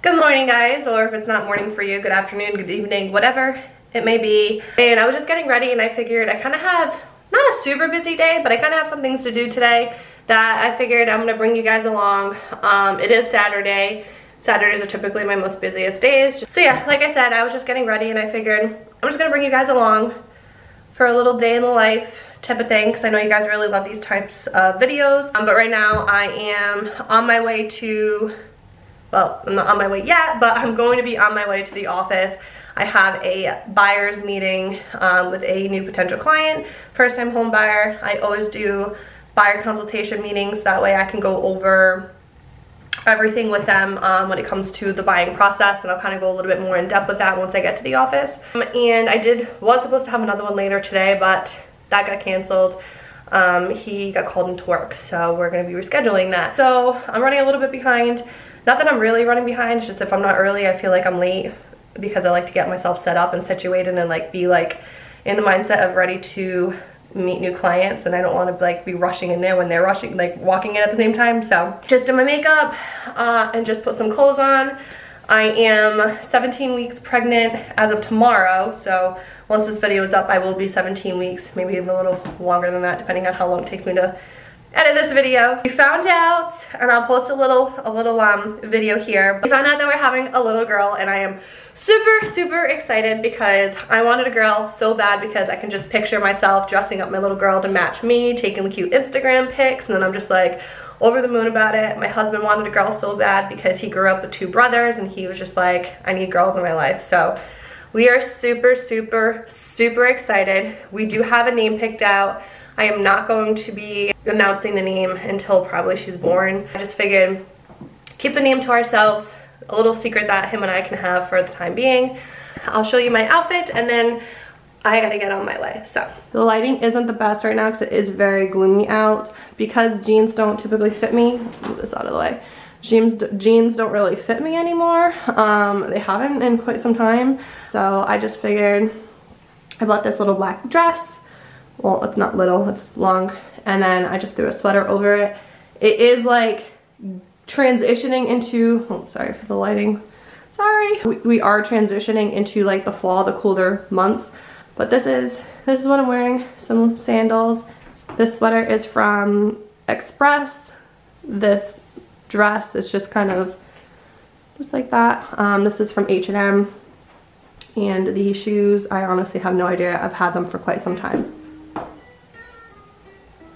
Good morning, guys, or if it's not morning for you, good afternoon, good evening, whatever it may be. And I was just getting ready and I figured I kind of have, not a super busy day, but I kind of have some things to do today that I figured I'm gonna bring you guys along. It is Saturday. Saturdays are typically my most busiest days. So yeah, like I said, I was just getting ready and I figured I'm just gonna bring you guys along for a little day in the life type of thing, because I know you guys really love these types of videos. But right now I am on my way to, well, I'm not on my way yet, but I'm going to be on my way to the office. I have a buyer's meeting with a new potential client, first time home buyer. I always do buyer consultation meetings, that way I can go over everything with them when it comes to the buying process, and I'll kind of go a little bit more in depth with that once I get to the office. And I was supposed to have another one later today, but that got canceled. He got called into work, so we're going to be rescheduling that. So I'm running a little bit behind. Not that I'm really running behind, it's just if I'm not early, I feel like I'm late, because I like to get myself set up and situated and like be like in the mindset of ready to meet new clients, and I don't want to like be rushing in there when they're rushing, like walking in at the same time. So just did my makeup and just put some clothes on. I am 17 weeks pregnant as of tomorrow, so once this video is up I will be 17 weeks, maybe even a little longer than that depending on how long it takes me to edit this video. We found out, and I'll post a little video here. We found out that we're having a little girl, and I am super excited because I wanted a girl so bad, because I can just picture myself dressing up my little girl to match me, taking the cute Instagram pics, and then I'm just like over the moon about it. My husband wanted a girl so bad because he grew up with two brothers, and he was just like, I need girls in my life. So we are super excited. We do have a name picked out. I am not going to be announcing the name until probably she's born. I just figured keep the name to ourselves, a little secret that him and I can have for the time being. I'll show you my outfit and then I gotta get on my way. So the lighting isn't the best right now because it is very gloomy out. Because jeans don't typically fit me, move this out of the way. Jeans don't really fit me anymore. They haven't in quite some time. So I just figured I bought this little black dress. Well, it's not little, it's long, and then I just threw a sweater over it. It is like transitioning into, oh, sorry for the lighting, sorry. We are transitioning into like the fall, the cooler months, but this is what I'm wearing, some sandals. This sweater is from Express. This dress is just kind of just like that. This is from H&M, and these shoes, I honestly have no idea. I've had them for quite some time.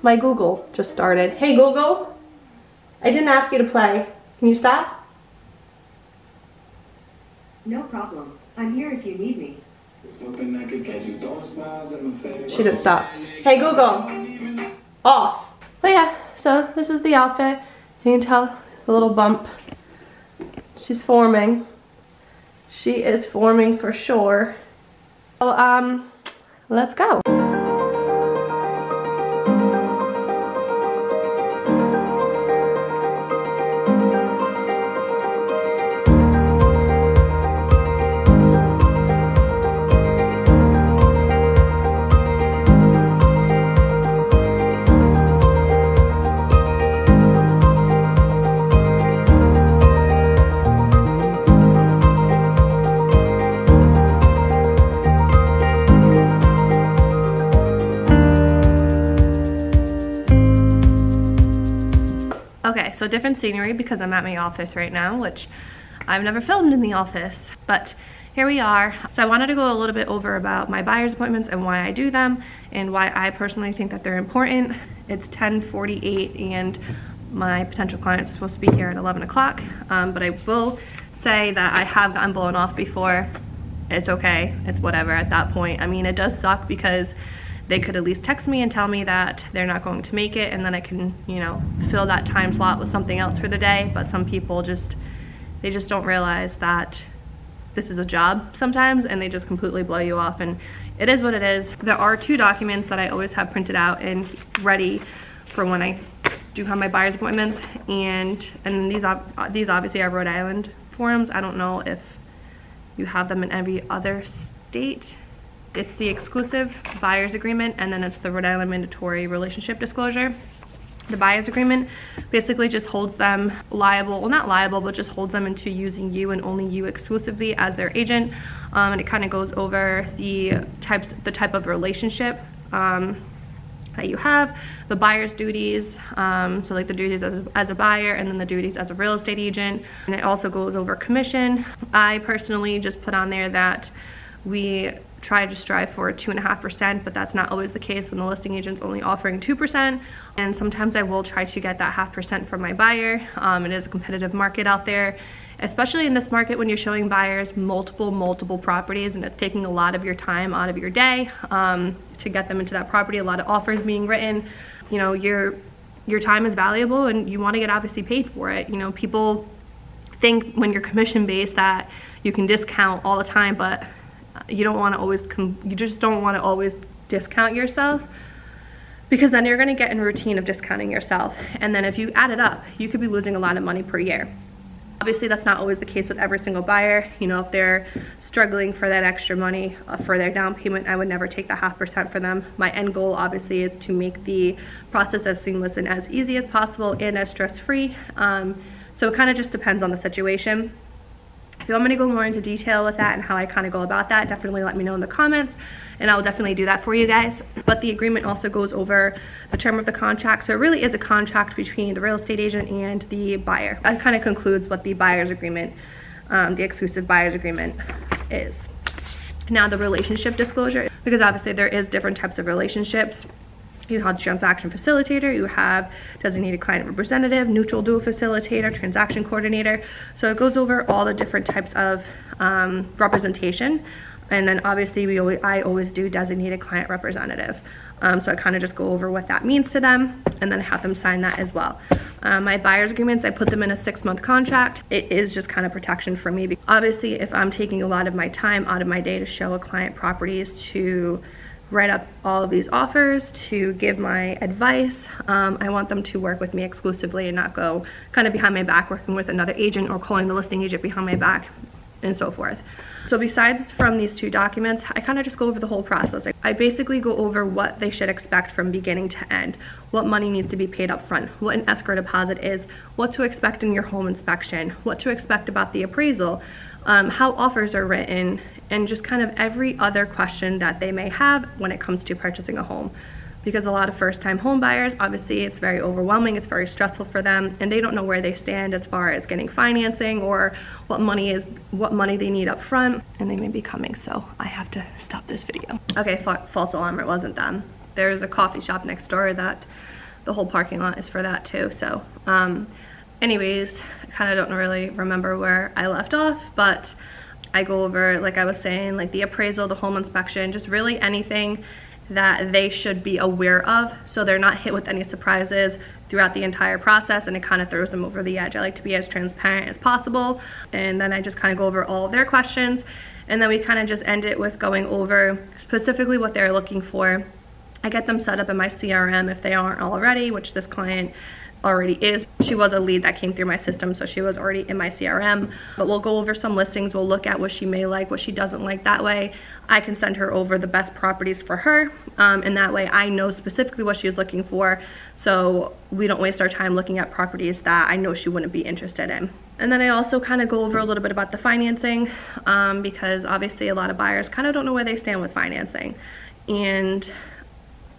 My Google just started. Hey Google, I didn't ask you to play. Can you stop? No problem. I'm here if you need me. She didn't stop. Hey Google, off. But yeah, so this is the outfit. You can tell the little bump. She's forming. She is forming for sure. So let's go. Okay, so different scenery because I'm at my office right now, which I've never filmed in the office, but here we are. So I wanted to go a little bit over about my buyer's appointments and why I do them and why I personally think that they're important. It's 10:48 and my potential client is supposed to be here at 11 o'clock, but I will say that I have gotten blown off before. It's okay, it's whatever at that point. I mean, it does suck because they could at least text me and tell me that they're not going to make it, and then I can, you know, fill that time slot with something else for the day. But some people they just don't realize that this is a job sometimes, and they just completely blow you off, and it is what it is. There are two documents that I always have printed out and ready for when I do have my buyer's appointments, and these obviously are Rhode Island forms. I don't know if you have them in every other state. It's the exclusive buyer's agreement, and then it's the Rhode Island mandatory relationship disclosure. The buyer's agreement basically just holds them liable, well not liable, but just holds them into using you and only you exclusively as their agent. And it kind of goes over the type of relationship that you have, the buyer's duties, so like the duties as a buyer, and then the duties as a real estate agent. And it also goes over commission. I personally just put on there that we try to strive for 2.5%, but that's not always the case when the listing agent's only offering 2%. And sometimes I will try to get that 0.5% from my buyer. It is a competitive market out there, especially in this market when you're showing buyers multiple properties, and it's taking a lot of your time out of your day to get them into that property. A lot of offers being written. You know, your time is valuable, and you want to get obviously paid for it. You know, people think when you're commission based that you can discount all the time, but you don't want to always you just don't want to always discount yourself, because then you're going to get in a routine of discounting yourself, and then if you add it up, you could be losing a lot of money per year. Obviously that's not always the case with every single buyer. You know, if they're struggling for that extra money for their down payment, I would never take the 0.5% for them. My end goal obviously is to make the process as seamless and as easy as possible and as stress-free. So it kind of just depends on the situation. If you want me to go more into detail with that and how I kind of go about that, definitely let me know in the comments, and I'll definitely do that for you guys. But the agreement also goes over the term of the contract, so it really is a contract between the real estate agent and the buyer. That kind of concludes what the buyer's agreement, the exclusive buyer's agreement is. Now the relationship disclosure, because obviously there is different types of relationships. You have transaction facilitator, you have designated client representative, neutral dual facilitator, transaction coordinator. So it goes over all the different types of representation. And then obviously I always do designated client representative. So I kind of just go over what that means to them, and then have them sign that as well. My buyer's agreements, I put them in a 6-month contract. It is just kind of protection for me. Obviously, if I'm taking a lot of my time out of my day to show a client properties, to write up all of these offers, to give my advice, I want them to work with me exclusively and not go kind of behind my back working with another agent or calling the listing agent behind my back and so forth. So besides from these 2 documents, I kind of just go over the whole process. I basically go over what they should expect from beginning to end, what money needs to be paid up front, what an escrow deposit is, what to expect in your home inspection, what to expect about the appraisal, how offers are written, and just kind of every other question that they may have when it comes to purchasing a home. Because a lot of first-time home buyers, obviously it's very overwhelming, it's very stressful for them, and they don't know where they stand as far as getting financing or what money they need up front. And they may be coming, so I have to stop this video. Okay, false alarm, it wasn't them. There's a coffee shop next door that the whole parking lot is for that too. So anyways, I kind of don't really remember where I left off, but I go over, like I was saying, like the appraisal, the home inspection, just really anything that they should be aware of, so they're not hit with any surprises throughout the entire process, and it kind of throws them over the edge. I like to be as transparent as possible, and then I just kind of go over all of their questions, and then we kind of just end it with going over specifically what they're looking for. I get them set up in my CRM if they aren't already, which this client already is. She was a lead that came through my system, so she was already in my CRM. But we'll go over some listings, we'll look at what she may like, what she doesn't like. That way I can send her over the best properties for her, and that way I know specifically what she's looking for, so we don't waste our time looking at properties that I know she wouldn't be interested in. And then I also kind of go over a little bit about the financing, because obviously a lot of buyers kind of don't know where they stand with financing, and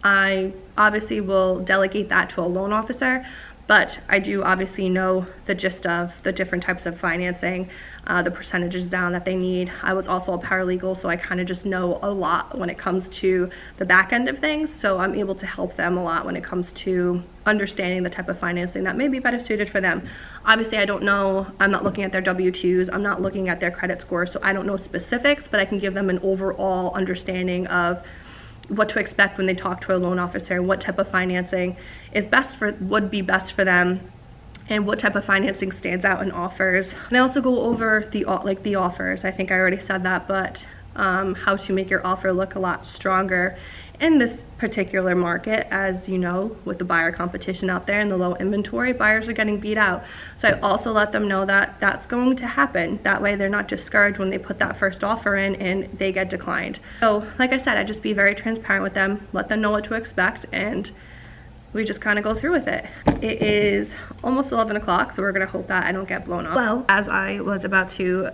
I obviously will delegate that to a loan officer. But I do obviously know the gist of the different types of financing, the percentages down that they need. I was also a paralegal, so I kind of just know a lot when it comes to the back end of things. So I'm able to help them a lot when it comes to understanding the type of financing that may be better suited for them. Obviously, I don't know, I'm not looking at their W-2s, I'm not looking at their credit score, so I don't know specifics, but I can give them an overall understanding of what to expect when they talk to a loan officer, what type of financing is would be best for them, and what type of financing stands out in offers. And I also go over the offers. I think I already said that, but how to make your offer look a lot stronger in this particular market. As you know, with the buyer competition out there and the low inventory, buyers are getting beat out. So I also let them know that that's going to happen. That way they're not discouraged when they put that first offer in and they get declined. So like I said, I just be very transparent with them, let them know what to expect, and we just kind of go through with it. It is almost 11 o'clock, so we're gonna hope that I don't get blown off. Well, as I was about to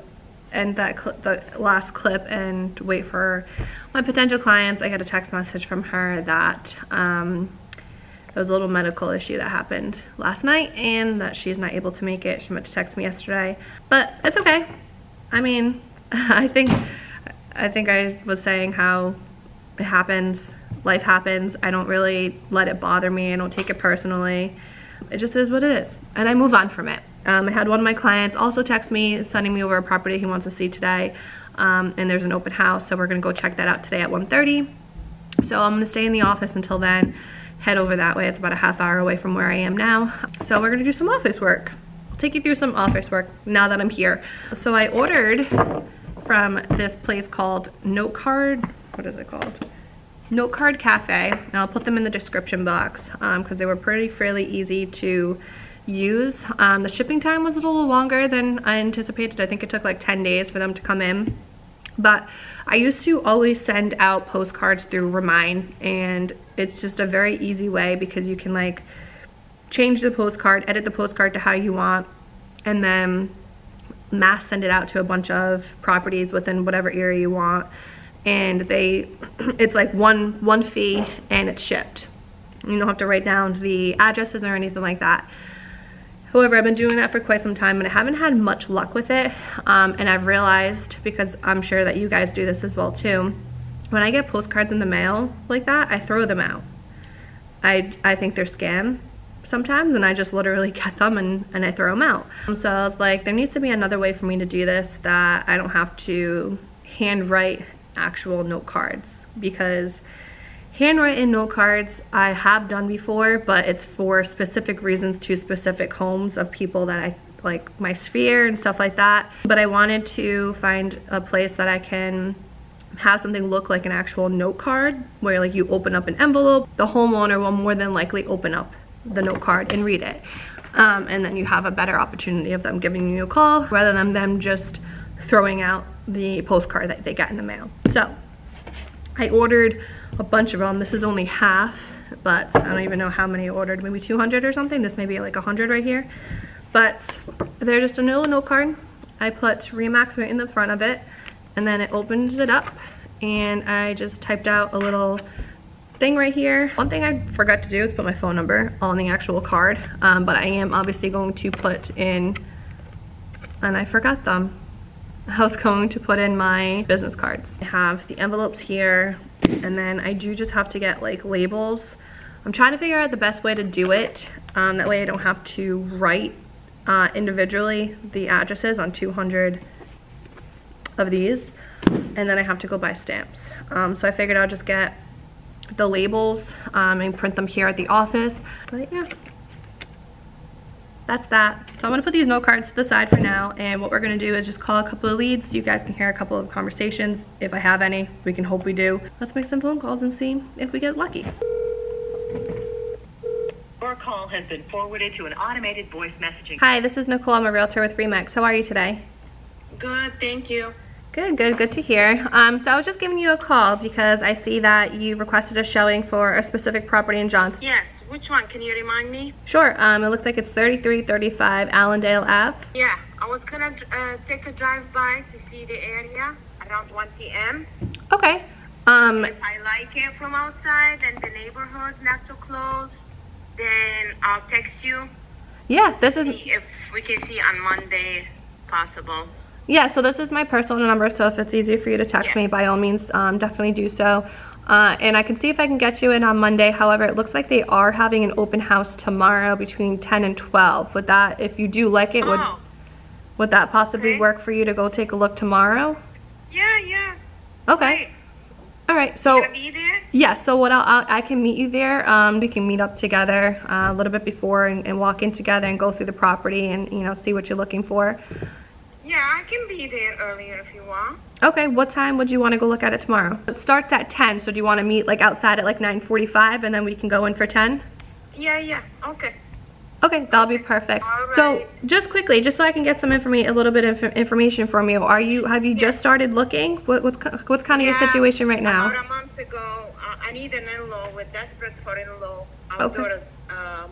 end the last clip and wait for my potential clients, I got a text message from her that there was a little medical issue that happened last night and that she's not able to make it. She meant to text me yesterday, but it's okay. I mean, I think I was saying how it happens, life happens. I don't really let it bother me. I don't take it personally. It just is what it is, and I move on from it. I had one of my clients also text me, sending me over a property he wants to see today, and there's an open house, so we're gonna go check that out today at 1:30. So I'm gonna stay in the office until then, head over that way. It's about a half hour away from where I am now. So we're gonna do some office work. I'll take you through some office work now that I'm here. So I ordered from this place called Note Card. What is it called? Note Card Cafe. And I'll put them in the description box because they were fairly easy to use. The shipping time was a little longer than I anticipated. I think it took like 10 days for them to come in. But I used to always send out postcards through Remind, and it's just a very easy way because you can like change the postcard, edit the postcard to how you want, and then mass send it out to a bunch of properties within whatever area you want. And it's like one fee and it's shipped. You don't have to write down the addresses or anything like that. However, I've been doing that for quite some time and I haven't had much luck with it. And I've realized, because I'm sure that you guys do this as well too, when I get postcards in the mail like that, I throw them out. I think they're scam sometimes, and I just literally get them and I throw them out. So I was like, there needs to be another way for me to do this that I don't have to handwrite actual note cards, because handwritten note cards I have done before, but it's for specific reasons to specific homes of people that I like, my sphere and stuff like that. But I wanted to find a place that I can have something look like an actual note card, where like you open up an envelope, the homeowner will more than likely open up the note card and read it, and then you have a better opportunity of them giving you a call rather than them just throwing out the postcard that they get in the mail. So I ordered a bunch of them. This is only half, but I don't even know how many I ordered, maybe 200 or something. This may be like 100 right here, but they're just a little note card. I put Remax right in the front of it, and then it opens it up, and I just typed out a little thing right here. One thing I forgot to do is put my phone number on the actual card, but I am obviously going to put in, and I forgot them, I was going to put in my business cards. I have the envelopes here, and then I do just have to get like labels. I'm trying to figure out the best way to do it, that way I don't have to write individually the addresses on 200 of these, and then I have to go buy stamps. So I figured I'll just get the labels and print them here at the office. But yeah, that's that. So I'm gonna put these note cards to the side for now, and what we're gonna do is just call a couple of leads so you guys can hear a couple of conversations. If I have any, we can hope we do. Let's make some phone calls and see if we get lucky. Your call has been forwarded to an automated voice messaging. Hi, this is Nicole. I'm a realtor with Remax. How are you today? Good, thank you. Good to hear. So I was just giving you a call because I see that you requested a showing for a specific property in Johnston. Yes, which one? Can you remind me? Sure. It looks like it's 3335 Allendale Ave. Yeah, I was gonna take a drive-by to see the area around 1 p.m. Okay. If I like it from outside and the neighborhood's not so close, then I'll text you. Yeah, this is... See if we can see on Monday, possible. Yeah, so this is my personal number, so if it's easier for you to text me, by all means, definitely do so. And I can see if I can get you in on Monday. However, it looks like they are having an open house tomorrow between 10 and 12. Would that, if you do like it, would that possibly work for you to go take a look tomorrow? Yeah. Okay. Great. All right, so... You gonna be there? Yeah, so what I can meet you there. We can meet up together a little bit before and walk in together and go through the property and, you know, see what you're looking for. Yeah, I can be there earlier if you want. Okay, what time would you want to go look at it tomorrow? It starts at 10, so do you want to meet like outside at like 9:45 and then we can go in for 10? Yeah, okay. Okay, that'll be perfect. All right. So just quickly, just so I can get some information, a little bit of information from you. Have you just started looking? What's kind of your situation right now? About a month ago, I need an in-law. We're desperate for in-law. Our daughter's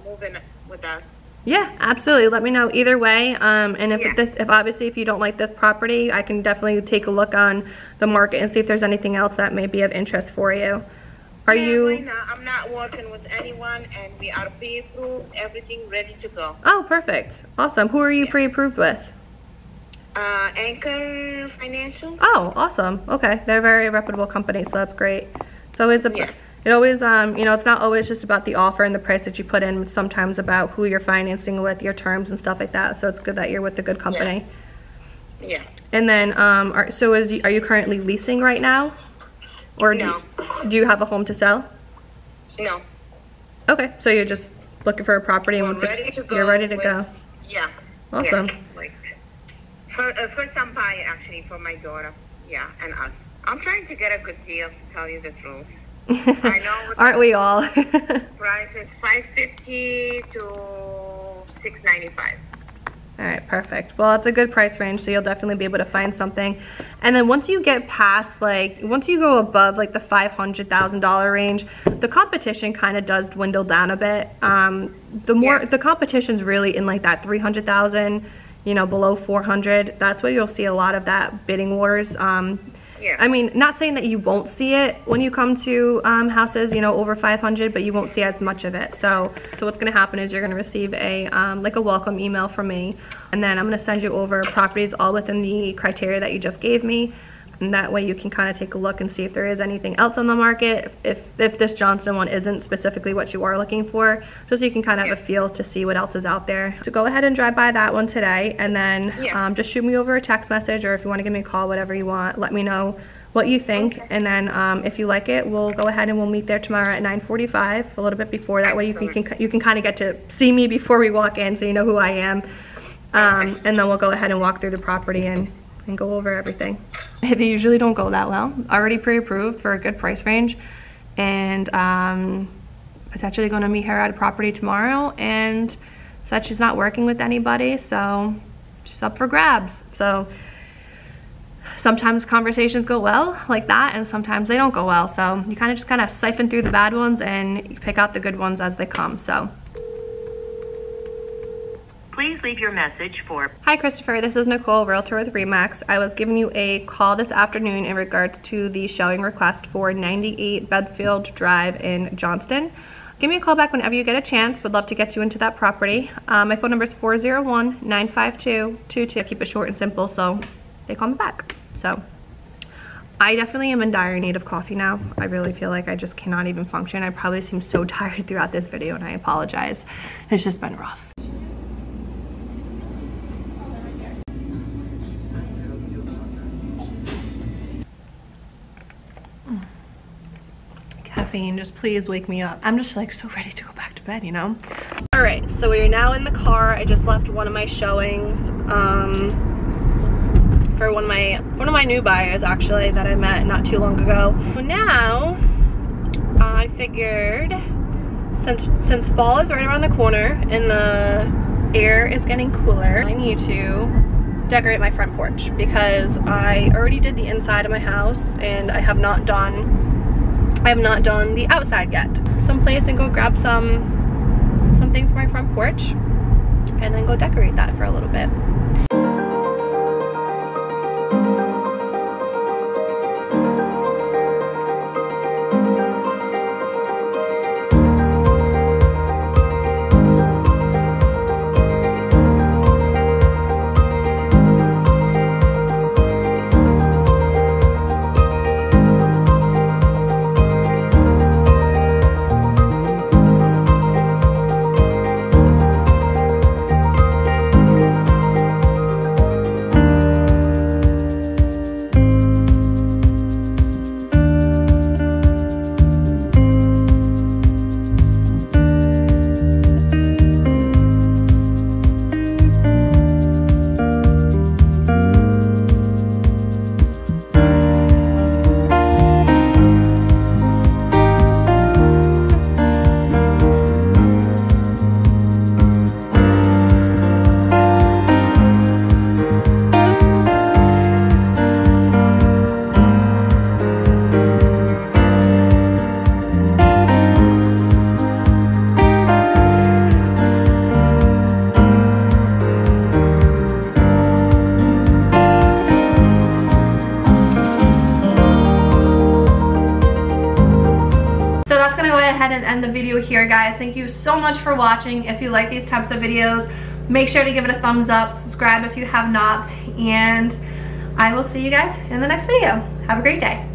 moving with us. Yeah, absolutely. Let me know either way. And if if you don't like this property, I can definitely take a look on the market and see if there's anything else that may be of interest for you. Are you? Right now, I'm not working with anyone, and we are pre-approved. Everything ready to go. Oh, perfect. Awesome. Who are you pre-approved with? Anchor Financial. Oh, awesome. Okay, they're a very reputable company, so that's great. So it's it always you know, it's not always just about the offer and the price that you put in. It's sometimes about who you're financing with, your terms and stuff like that. So it's good that you're with a good company. Yeah. And then are you currently leasing right now, or No. do you have a home to sell? No. Okay, so you're just looking for a property and once you're ready to go. Yeah. Awesome. Yeah. Like first time buyer actually for my daughter. Yeah, and us. I'm trying to get a good deal, to tell you the truth. I know. Aren't we all? Price is $550 to $695. All right, perfect. Well, it's a good price range, so you'll definitely be able to find something. And then once you get past, once you go above the $500,000 range, the competition kind of does dwindle down a bit. The competition's really in that 300,000, you know, below 400. That's where you'll see a lot of that bidding wars. I mean, not saying that you won't see it when you come to houses, you know, over 500, but you won't see as much of it. So what's going to happen is you're going to receive a welcome email from me, and then I'm going to send you over properties all within the criteria that you just gave me, and that way you can kind of take a look and see if there is anything else on the market, if this Johnston one isn't specifically what you are looking for, just so you can kind of have a feel to see what else is out there. So go ahead and drive by that one today, and then just shoot me over a text message, or if you want to give me a call, whatever you want, let me know what you think. And then if you like it, we'll go ahead and we'll meet there tomorrow at 9:45, a little bit before. That way you can kind of get to see me before we walk in, so you know who I am. And then we'll go ahead and walk through the property and go over everything. They usually don't go that well. Already pre-approved for a good price range, and potentially going to meet her at a property tomorrow, and said she's not working with anybody, so she's up for grabs. So sometimes conversations go well like that, and sometimes they don't go well. So you kind of siphon through the bad ones and you pick out the good ones as they come. So please leave your message for... Hi Christopher, this is Nicole, Realtor with Remax. I was giving you a call this afternoon in regards to the showing request for 98 Bedfield Drive in Johnston. Give me a call back whenever you get a chance. Would love to get you into that property. My phone number is 401-952-22. Keep it short and simple, so they call me back. So I definitely am in dire need of coffee now. I really feel like I just cannot even function. I probably seem so tired throughout this video, and I apologize. It's just been rough. Caffeine, just please wake me up. I'm just so ready to go back to bed, you know? All right, so we are now in the car. I just left one of my showings for one of my new buyers, actually, that I met not too long ago. So now I figured, since fall is right around the corner and the air is getting cooler, I need to decorate my front porch, because I already did the inside of my house and I have not done the outside yet. Someplace and go grab some things for my front porch and then go decorate that for a little bit. that's gonna go ahead and end the video here, guys. Thank you so much for watching. If you like these types of videos, make sure to give it a thumbs up, subscribe if you have not, and I will see you guys in the next video. Have a great day.